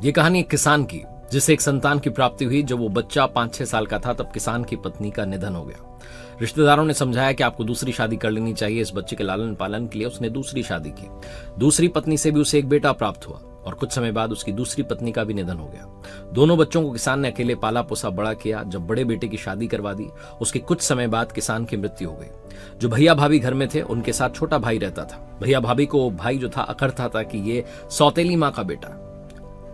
ये कहानी एक किसान की, जिसे एक संतान की प्राप्ति हुई। जब वो बच्चा 5-6 साल का था तब किसान की पत्नी का निधन हो गया। रिश्तेदारों ने समझाया कि आपको दूसरी शादी कर लेनी चाहिए। इस बच्चे के लालन पालन के लिए उसने दूसरी शादी की। दूसरी पत्नी से भी उसे एक बेटा प्राप्त हुआ और कुछ समय बाद उसकी दूसरी पत्नी का भी निधन हो गया। दोनों बच्चों को किसान ने अकेले पाला पोसा बड़ा किया। जब बड़े बेटे की शादी करवा दी, उसके कुछ समय बाद किसान की मृत्यु हो गई। जो भैया भाभी घर में थे, उनके साथ छोटा भाई रहता था। भैया भाभी को भाई जो था अखरता था कि ये सौतेली माँ का बेटा,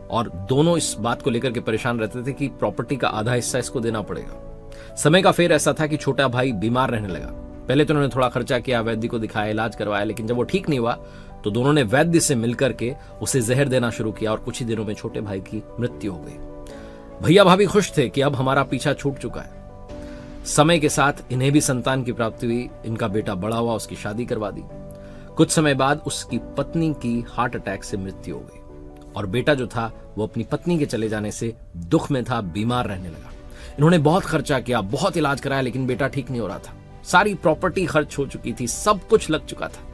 और दोनों इस बात को लेकर के परेशान रहते थे कि प्रॉपर्टी का आधा हिस्सा इसको देना पड़ेगा। समय का फेर ऐसा था कि छोटा भाई बीमार रहने लगा। पहले तो उन्होंने थोड़ा खर्चा किया, वैद्य को दिखाया, इलाज करवाया, लेकिन जब वो ठीक नहीं हुआ तो दोनों ने वैद्य से मिलकर के उसे जहर देना शुरू किया और कुछ ही दिनों में छोटे भाई की मृत्यु हो गई। भैया भाभी खुश थे कि अब हमारा पीछा छूट चुका है। समय के साथ इन्हें भी संतान की प्राप्ति हुई। इनका बेटा बड़ा हुआ, उसकी शादी करवा दी। कुछ समय बाद उसकी पत्नी की हार्ट अटैक से मृत्यु हो गई और बेटा जो था वो अपनी पत्नी के चले जाने से दुख में था, बीमार रहने लगा। इन्होंने बहुत खर्चा किया, बहुत इलाज कराया, लेकिन बेटा ठीक नहीं हो रहा था। सारी प्रॉपर्टी खर्च हो चुकी थी, सब कुछ लग चुका था।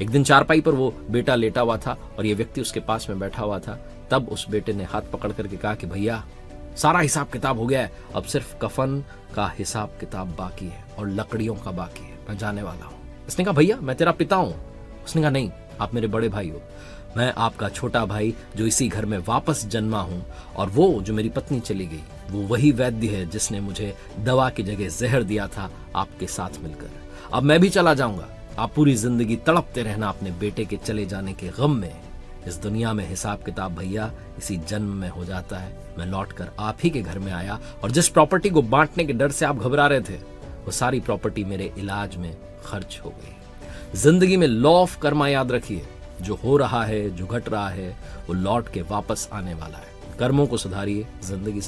एक दिन चारपाई पर वो बेटा लेटा हुआ था और ये व्यक्ति उसके पास में बैठा हुआ था। तब उस बेटे ने हाथ पकड़ करके कहा कि भैया, सारा हिसाब किताब हो गया है, अब सिर्फ कफन का हिसाब किताब बाकी है और लकड़ियों का बाकी है, मैं जाने वाला हूं। इसने कहा भैया, मैं तेरा पिता हूं। उसने कहा नहीं, आप मेरे बड़े भाई हो, मैं आपका छोटा भाई जो इसी घर में वापस जन्मा हूं, और वो जो मेरी पत्नी चली गई वो वही वैद्य है जिसने मुझे दवा की जगह जहर दिया था आपके साथ मिलकर। अब मैं भी चला जाऊंगा, आप पूरी जिंदगी तड़पते रहना अपने बेटे के चले जाने के गम में। इस दुनिया में हिसाब किताब भैया इसी जन्म में हो जाता है। मैं लौटकर आप ही के घर में आया और जिस प्रॉपर्टी को बांटने के डर से आप घबरा रहे थे, वो सारी प्रॉपर्टी मेरे इलाज में खर्च हो गई। जिंदगी में लॉ ऑफ कर्मा याद रखिए, जो हो रहा है, जो घट रहा है, वो लौट के वापस आने वाला है। कर्मों को सुधारिए, जिंदगी